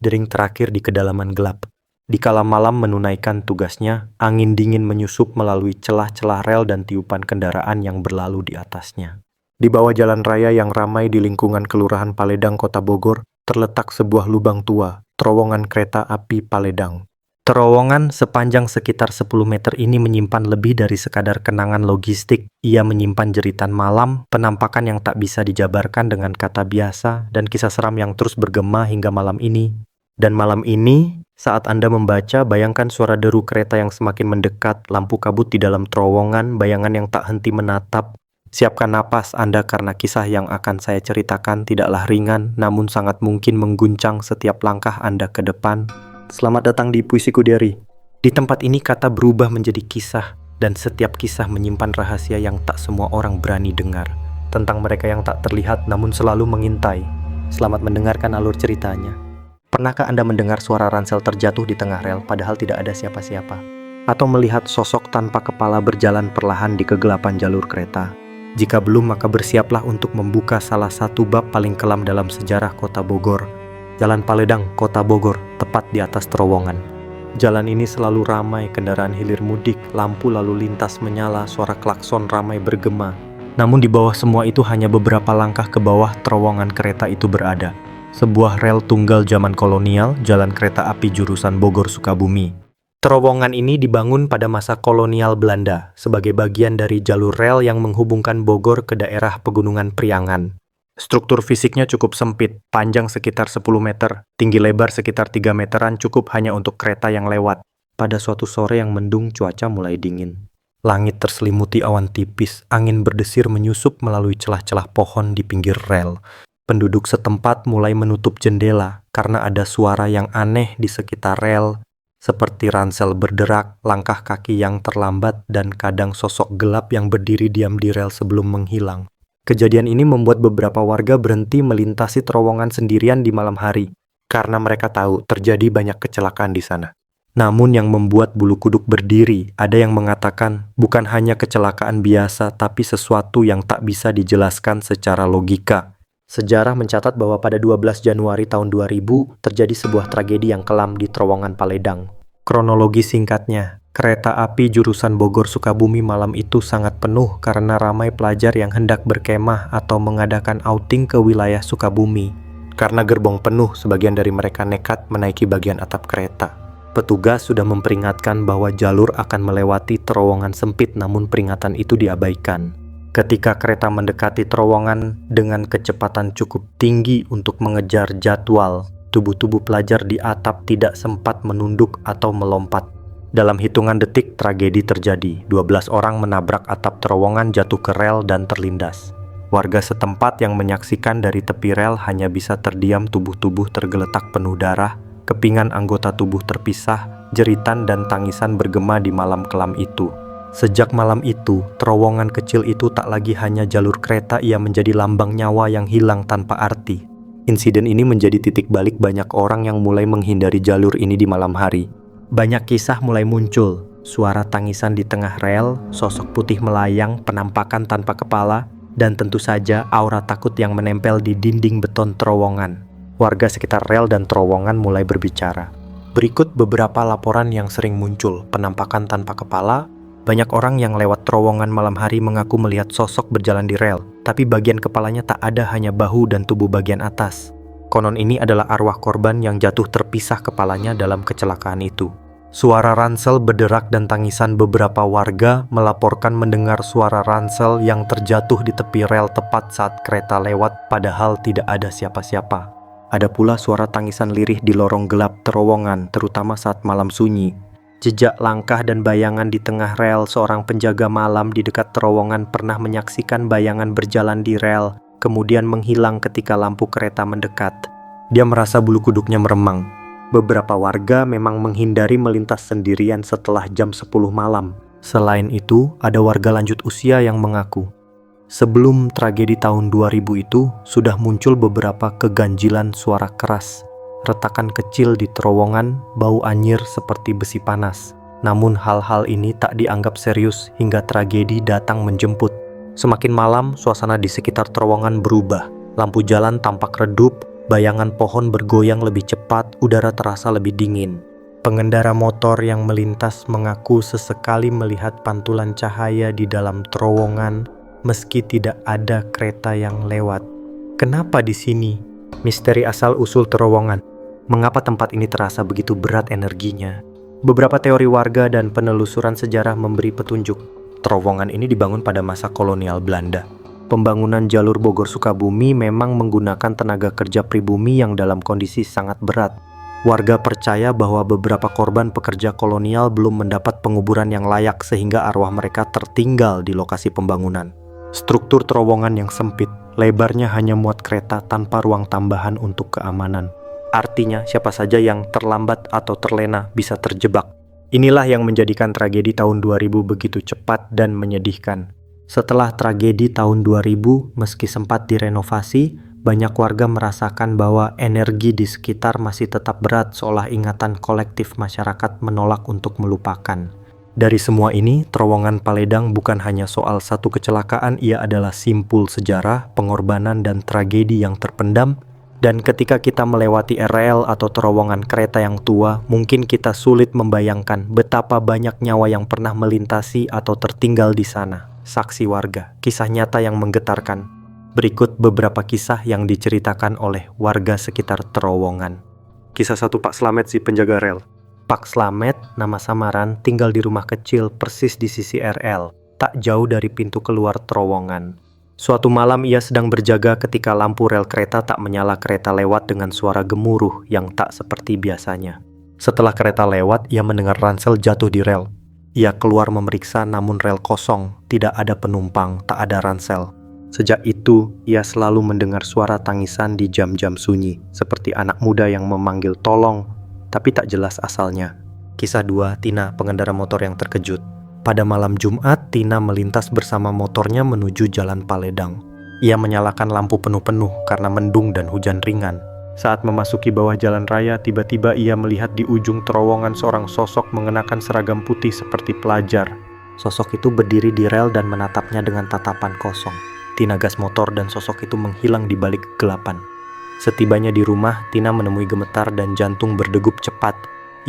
dering terakhir di kedalaman gelap. Di kala malam menunaikan tugasnya, angin dingin menyusup melalui celah-celah rel dan tiupan kendaraan yang berlalu di atasnya. Di bawah jalan raya yang ramai di lingkungan Kelurahan Paledang, Kota Bogor, terletak sebuah lubang tua, terowongan kereta api Paledang. Terowongan sepanjang sekitar 10 meter ini menyimpan lebih dari sekadar kenangan logistik. Ia menyimpan jeritan malam, penampakan yang tak bisa dijabarkan dengan kata biasa, dan kisah seram yang terus bergema hingga malam ini. Dan malam ini, saat Anda membaca, bayangkan suara deru kereta yang semakin mendekat, lampu kabut di dalam terowongan, bayangan yang tak henti menatap. Siapkan napas Anda karena kisah yang akan saya ceritakan tidaklah ringan, namun sangat mungkin mengguncang setiap langkah Anda ke depan. Selamat datang di Puisiku Diary. Di tempat ini kata berubah menjadi kisah, dan setiap kisah menyimpan rahasia yang tak semua orang berani dengar. Tentang mereka yang tak terlihat namun selalu mengintai. Selamat mendengarkan alur ceritanya. Pernahkah Anda mendengar suara ransel terjatuh di tengah rel padahal tidak ada siapa-siapa? Atau melihat sosok tanpa kepala berjalan perlahan di kegelapan jalur kereta? Jika belum, maka bersiaplah untuk membuka salah satu bab paling kelam dalam sejarah Kota Bogor. Jalan Paledang, Kota Bogor, tepat di atas terowongan. Jalan ini selalu ramai kendaraan hilir mudik, lampu lalu lintas menyala, suara klakson ramai bergema. Namun di bawah semua itu hanya beberapa langkah ke bawah terowongan kereta itu berada. Sebuah rel tunggal zaman kolonial, jalan kereta api jurusan Bogor-Sukabumi. Terowongan ini dibangun pada masa kolonial Belanda sebagai bagian dari jalur rel yang menghubungkan Bogor ke daerah Pegunungan Priangan. Struktur fisiknya cukup sempit, panjang sekitar 10 meter, tinggi lebar sekitar 3 meteran cukup hanya untuk kereta yang lewat. Pada suatu sore yang mendung, cuaca mulai dingin. Langit terselimuti awan tipis, angin berdesir menyusup melalui celah-celah pohon di pinggir rel. Penduduk setempat mulai menutup jendela karena ada suara yang aneh di sekitar rel, seperti ransel berderak, langkah kaki yang terlambat, dan kadang sosok gelap yang berdiri diam di rel sebelum menghilang. Kejadian ini membuat beberapa warga berhenti melintasi terowongan sendirian di malam hari, karena mereka tahu terjadi banyak kecelakaan di sana. Namun yang membuat bulu kuduk berdiri, ada yang mengatakan bukan hanya kecelakaan biasa, tapi sesuatu yang tak bisa dijelaskan secara logika. Sejarah mencatat bahwa pada 12 Januari tahun 2000 terjadi sebuah tragedi yang kelam di terowongan Paledang. Kronologi singkatnya, kereta api jurusan Bogor-Sukabumi malam itu sangat penuh karena ramai pelajar yang hendak berkemah atau mengadakan outing ke wilayah Sukabumi. Karena gerbong penuh, sebagian dari mereka nekat menaiki bagian atap kereta. Petugas sudah memperingatkan bahwa jalur akan melewati terowongan sempit, namun peringatan itu diabaikan. Ketika kereta mendekati terowongan dengan kecepatan cukup tinggi untuk mengejar jadwal, tubuh-tubuh pelajar di atap tidak sempat menunduk atau melompat. Dalam hitungan detik, tragedi terjadi. 12 orang menabrak atap terowongan, jatuh ke rel, dan terlindas. Warga setempat yang menyaksikan dari tepi rel hanya bisa terdiam, tubuh-tubuh tergeletak penuh darah, kepingan anggota tubuh terpisah, jeritan dan tangisan bergema di malam kelam itu. Sejak malam itu, terowongan kecil itu tak lagi hanya jalur kereta, ia menjadi lambang nyawa yang hilang tanpa arti. Insiden ini menjadi titik balik banyak orang yang mulai menghindari jalur ini di malam hari. Banyak kisah mulai muncul, suara tangisan di tengah rel, sosok putih melayang, penampakan tanpa kepala, dan tentu saja aura takut yang menempel di dinding beton terowongan. Warga sekitar rel dan terowongan mulai berbicara. Berikut beberapa laporan yang sering muncul, penampakan tanpa kepala. Banyak orang yang lewat terowongan malam hari mengaku melihat sosok berjalan di rel, tapi bagian kepalanya tak ada, hanya bahu dan tubuh bagian atas. Konon ini adalah arwah korban yang jatuh terpisah kepalanya dalam kecelakaan itu. Suara ransel berderak dan tangisan beberapa warga melaporkan mendengar suara ransel yang terjatuh di tepi rel tepat saat kereta lewat, padahal tidak ada siapa-siapa. Ada pula suara tangisan lirih di lorong gelap terowongan, terutama saat malam sunyi. Jejak langkah dan bayangan di tengah rel. Seorang penjaga malam di dekat terowongan pernah menyaksikan bayangan berjalan di rel, kemudian menghilang ketika lampu kereta mendekat. Dia merasa bulu kuduknya meremang. Beberapa warga memang menghindari melintas sendirian setelah jam 10 malam. Selain itu, ada warga lanjut usia yang mengaku, sebelum tragedi tahun 2000 itu, sudah muncul beberapa keganjilan suara keras. Retakan kecil di terowongan, bau anyir seperti besi panas. Namun hal-hal ini tak dianggap serius hingga tragedi datang menjemput. Semakin malam, suasana di sekitar terowongan berubah. Lampu jalan tampak redup, Bayangan pohon bergoyang lebih cepat, udara terasa lebih dingin. Pengendara motor yang melintas mengaku sesekali melihat pantulan cahaya di dalam terowongan meski tidak ada kereta yang lewat. Kenapa di sini? Misteri asal-usul terowongan. Mengapa tempat ini terasa begitu berat energinya? Beberapa teori warga dan penelusuran sejarah memberi petunjuk. Terowongan ini dibangun pada masa kolonial Belanda. Pembangunan jalur Bogor-Sukabumi memang menggunakan tenaga kerja pribumi yang dalam kondisi sangat berat. Warga percaya bahwa beberapa korban pekerja kolonial belum mendapat penguburan yang layak sehingga arwah mereka tertinggal di lokasi pembangunan. Struktur terowongan yang sempit, lebarnya hanya muat kereta tanpa ruang tambahan untuk keamanan. Artinya siapa saja yang terlambat atau terlena bisa terjebak. Inilah yang menjadikan tragedi tahun 2000 begitu cepat dan menyedihkan. Setelah tragedi tahun 2000, meski sempat direnovasi, banyak warga merasakan bahwa energi di sekitar masih tetap berat seolah ingatan kolektif masyarakat menolak untuk melupakan. Dari semua ini, terowongan Paledang bukan hanya soal satu kecelakaan, ia adalah simpul sejarah, pengorbanan, dan tragedi yang terpendam. Dan ketika kita melewati rel atau terowongan kereta yang tua, mungkin kita sulit membayangkan betapa banyak nyawa yang pernah melintasi atau tertinggal di sana. Saksi warga, kisah nyata yang menggetarkan. Berikut beberapa kisah yang diceritakan oleh warga sekitar terowongan. Kisah satu Pak Slamet, si penjaga rel. Pak Slamet, nama samaran, tinggal di rumah kecil persis di sisi RL, tak jauh dari pintu keluar terowongan. Suatu malam ia sedang berjaga ketika lampu rel kereta tak menyala. Kereta lewat dengan suara gemuruh yang tak seperti biasanya. Setelah kereta lewat, ia mendengar ransel jatuh di rel. Ia keluar memeriksa, namun rel kosong, tidak ada penumpang, tak ada ransel. Sejak itu, ia selalu mendengar suara tangisan di jam-jam sunyi, seperti anak muda yang memanggil tolong, tapi tak jelas asalnya. Kisah 2, Tina, pengendara motor yang terkejut. Pada malam Jumat, Tina melintas bersama motornya menuju Jalan Paledang. Ia menyalakan lampu penuh-penuh karena mendung dan hujan ringan. Saat memasuki bawah jalan raya, tiba-tiba ia melihat di ujung terowongan seorang sosok mengenakan seragam putih seperti pelajar. Sosok itu berdiri di rel dan menatapnya dengan tatapan kosong. Tina gas motor dan sosok itu menghilang di balik kegelapan. Setibanya di rumah, Tina menemui gemetar dan jantung berdegup cepat.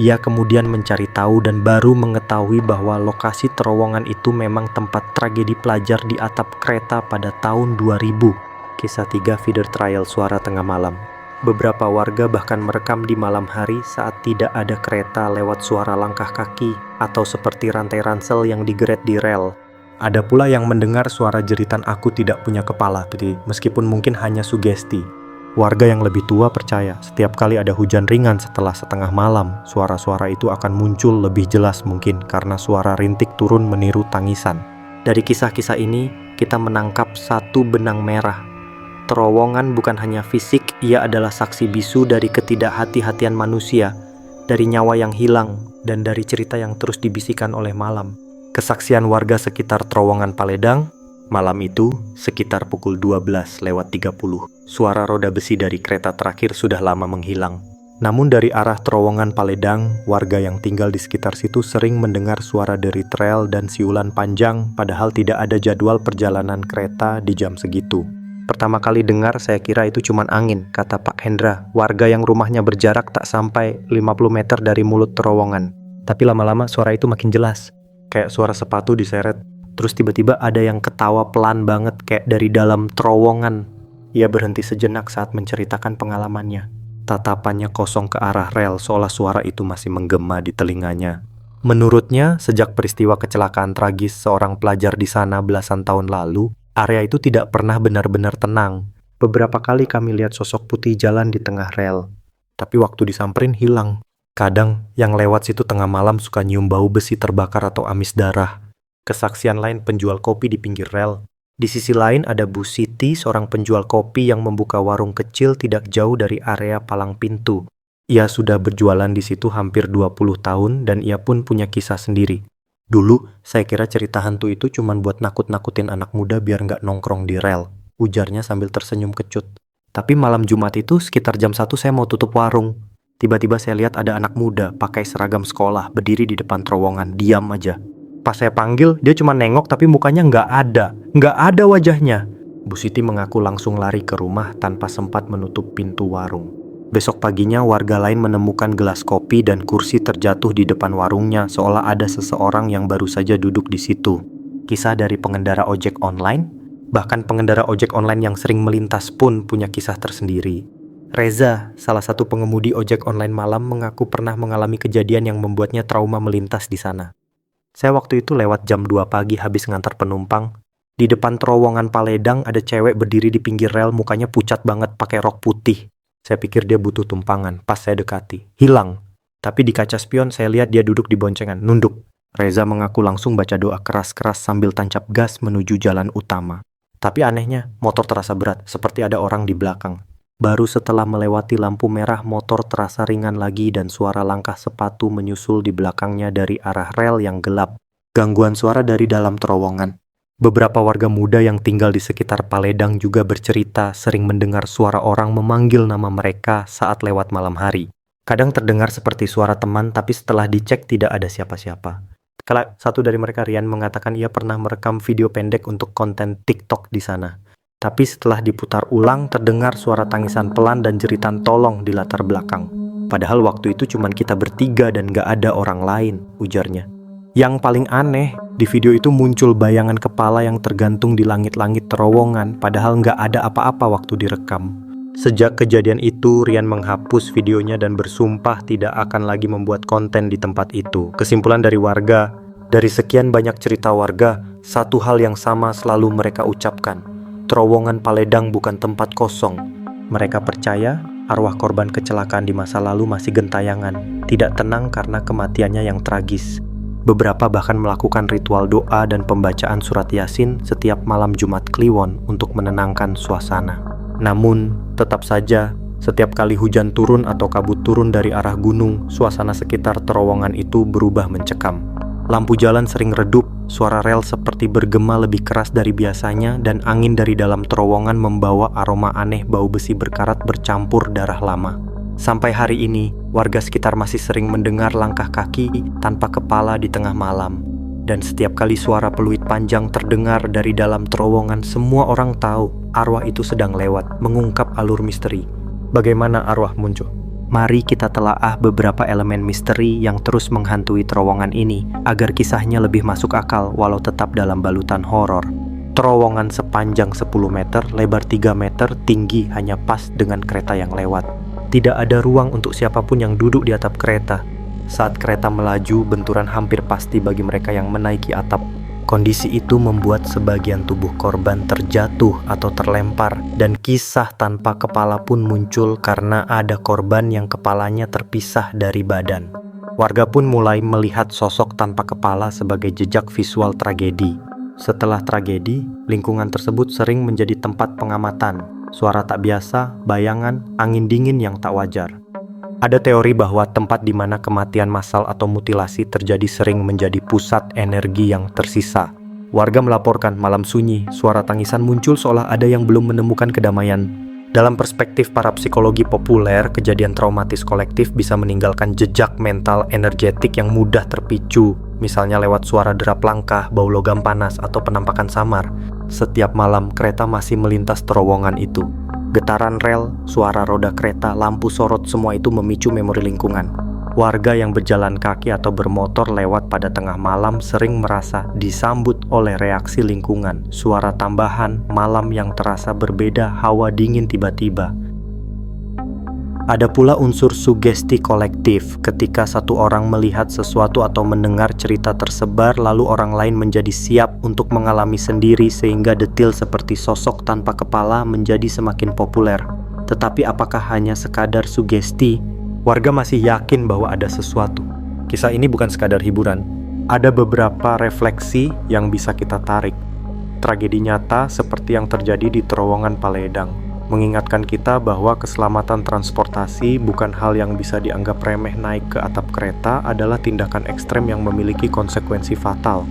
Ia kemudian mencari tahu dan baru mengetahui bahwa lokasi terowongan itu memang tempat tragedi pelajar di atap kereta pada tahun 2000. Kisah 3, feeder trial, suara tengah malam. Beberapa warga bahkan merekam di malam hari saat tidak ada kereta lewat suara langkah kaki atau seperti rantai ransel yang digeret di rel. Ada pula yang mendengar suara jeritan "aku tidak punya kepala", meskipun mungkin hanya sugesti. Warga yang lebih tua percaya setiap kali ada hujan ringan setelah setengah malam, suara-suara itu akan muncul lebih jelas mungkin karena suara rintik turun meniru tangisan. Dari kisah-kisah ini, kita menangkap satu benang merah. Terowongan bukan hanya fisik, ia adalah saksi bisu dari ketidakhati-hatian manusia, dari nyawa yang hilang, dan dari cerita yang terus dibisikkan oleh malam. Kesaksian warga sekitar terowongan Paledang. Malam itu, sekitar pukul 12:30, suara roda besi dari kereta terakhir sudah lama menghilang. Namun dari arah terowongan Paledang, warga yang tinggal di sekitar situ sering mendengar suara derit rel dan siulan panjang, padahal tidak ada jadwal perjalanan kereta di jam segitu. Pertama kali dengar, saya kira itu cuma angin, kata Pak Hendra, warga yang rumahnya berjarak tak sampai 50 meter dari mulut terowongan. Tapi lama-lama suara itu makin jelas, kayak suara sepatu diseret. Terus tiba-tiba ada yang ketawa pelan banget kayak dari dalam terowongan. Ia berhenti sejenak saat menceritakan pengalamannya. Tatapannya kosong ke arah rel seolah suara itu masih menggema di telinganya. Menurutnya, sejak peristiwa kecelakaan tragis seorang pelajar di sana belasan tahun lalu, area itu tidak pernah benar-benar tenang. Beberapa kali kami lihat sosok putih jalan di tengah rel. Tapi waktu disamperin hilang. Kadang yang lewat situ tengah malam suka nyium bau besi terbakar atau amis darah. Kesaksian lain penjual kopi di pinggir rel. Di sisi lain ada Bu Siti, seorang penjual kopi yang membuka warung kecil tidak jauh dari area palang pintu. Ia sudah berjualan di situ hampir 20 tahun dan ia pun punya kisah sendiri. Dulu, saya kira cerita hantu itu cuma buat nakut-nakutin anak muda biar nggak nongkrong di rel, ujarnya sambil tersenyum kecut. Tapi malam Jumat itu sekitar jam 1 saya mau tutup warung. Tiba-tiba saya lihat ada anak muda pakai seragam sekolah berdiri di depan terowongan, diam aja. Pas saya panggil, dia cuma nengok tapi mukanya nggak ada wajahnya. Bu Siti mengaku langsung lari ke rumah tanpa sempat menutup pintu warung. Besok paginya warga lain menemukan gelas kopi dan kursi terjatuh di depan warungnya seolah ada seseorang yang baru saja duduk di situ. Kisah dari pengendara ojek online? Bahkan pengendara ojek online yang sering melintas pun punya kisah tersendiri. Reza, salah satu pengemudi ojek online malam, mengaku pernah mengalami kejadian yang membuatnya trauma melintas di sana. Saya waktu itu lewat jam 2 pagi habis ngantar penumpang. Di depan terowongan Paledang ada cewek berdiri di pinggir rel, mukanya pucat banget pakai rok putih. Saya pikir dia butuh tumpangan, pas saya dekati. Hilang. Tapi di kaca spion saya lihat dia duduk di boncengan, nunduk. Reza mengaku langsung baca doa keras-keras sambil tancap gas menuju jalan utama. Tapi anehnya, motor terasa berat, seperti ada orang di belakang. Baru setelah melewati lampu merah, motor terasa ringan lagi dan suara langkah sepatu menyusul di belakangnya dari arah rel yang gelap. Gangguan suara dari dalam terowongan. Beberapa warga muda yang tinggal di sekitar Paledang juga bercerita sering mendengar suara orang memanggil nama mereka saat lewat malam hari. Kadang terdengar seperti suara teman, tapi setelah dicek tidak ada siapa-siapa. Satu dari mereka, Rian, mengatakan ia pernah merekam video pendek untuk konten TikTok di sana. Tapi setelah diputar ulang, terdengar suara tangisan pelan dan jeritan tolong di latar belakang. Padahal waktu itu cuma kita bertiga dan gak ada orang lain, ujarnya. Yang paling aneh, di video itu muncul bayangan kepala yang tergantung di langit-langit terowongan, padahal nggak ada apa-apa waktu direkam. Sejak kejadian itu, Rian menghapus videonya dan bersumpah tidak akan lagi membuat konten di tempat itu. Kesimpulan dari warga, dari sekian banyak cerita warga, satu hal yang sama selalu mereka ucapkan. Terowongan Paledang bukan tempat kosong. Mereka percaya arwah korban kecelakaan di masa lalu masih gentayangan, tidak tenang karena kematiannya yang tragis. Beberapa bahkan melakukan ritual doa dan pembacaan surat Yasin setiap malam Jumat Kliwon untuk menenangkan suasana. Namun, tetap saja, setiap kali hujan turun atau kabut turun dari arah gunung, suasana sekitar terowongan itu berubah mencekam. Lampu jalan sering redup, suara rel seperti bergema lebih keras dari biasanya, dan angin dari dalam terowongan membawa aroma aneh bau besi berkarat bercampur darah lama. Sampai hari ini, warga sekitar masih sering mendengar langkah kaki tanpa kepala di tengah malam. Dan setiap kali suara peluit panjang terdengar dari dalam terowongan, semua orang tahu arwah itu sedang lewat, mengungkap alur misteri. Bagaimana arwah muncul? Mari kita telaah beberapa elemen misteri yang terus menghantui terowongan ini, agar kisahnya lebih masuk akal walau tetap dalam balutan horor. Terowongan sepanjang 10 meter, lebar 3 meter, tinggi hanya pas dengan kereta yang lewat. Tidak ada ruang untuk siapapun yang duduk di atap kereta. Saat kereta melaju, benturan hampir pasti bagi mereka yang menaiki atap. Kondisi itu membuat sebagian tubuh korban terjatuh atau terlempar, dan kisah tanpa kepala pun muncul karena ada korban yang kepalanya terpisah dari badan. Warga pun mulai melihat sosok tanpa kepala sebagai jejak visual tragedi. Setelah tragedi, lingkungan tersebut sering menjadi tempat pengamatan. Suara tak biasa, bayangan, angin dingin yang tak wajar. Ada teori bahwa tempat di mana kematian massal atau mutilasi terjadi sering menjadi pusat energi yang tersisa. Warga melaporkan malam sunyi, suara tangisan muncul seolah ada yang belum menemukan kedamaian. Dalam perspektif para psikologi populer, kejadian traumatis kolektif bisa meninggalkan jejak mental energetik yang mudah terpicu, misalnya lewat suara derap langkah, bau logam panas, atau penampakan samar. Setiap malam, kereta masih melintas terowongan itu. Getaran rel, suara roda kereta, lampu sorot, semua itu memicu memori lingkungan. Warga yang berjalan kaki atau bermotor lewat pada tengah malam sering merasa disambut oleh reaksi lingkungan, suara tambahan, malam yang terasa berbeda, hawa dingin tiba-tiba. Ada pula unsur sugesti kolektif, ketika satu orang melihat sesuatu atau mendengar cerita tersebar, lalu orang lain menjadi siap untuk mengalami sendiri sehingga detil seperti sosok tanpa kepala menjadi semakin populer. Tetapi apakah hanya sekadar sugesti? Warga masih yakin bahwa ada sesuatu. Kisah ini bukan sekadar hiburan. Ada beberapa refleksi yang bisa kita tarik. Tragedi nyata seperti yang terjadi di terowongan Paledang mengingatkan kita bahwa keselamatan transportasi bukan hal yang bisa dianggap remeh. Naik ke atap kereta adalah tindakan ekstrem yang memiliki konsekuensi fatal.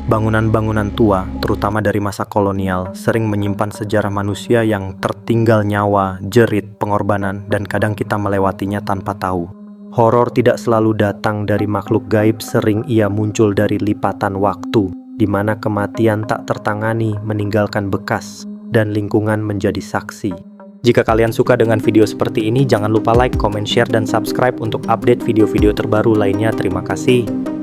Bangunan-bangunan tua, terutama dari masa kolonial, sering menyimpan sejarah manusia yang tertinggal nyawa, jerit, pengorbanan, dan kadang kita melewatinya tanpa tahu. Horor tidak selalu datang dari makhluk gaib, sering ia muncul dari lipatan waktu, di mana kematian tak tertangani meninggalkan bekas. dan lingkungan menjadi saksi. Jika kalian suka dengan video seperti ini, jangan lupa like, comment, share, dan subscribe untuk update video-video terbaru lainnya. Terima kasih.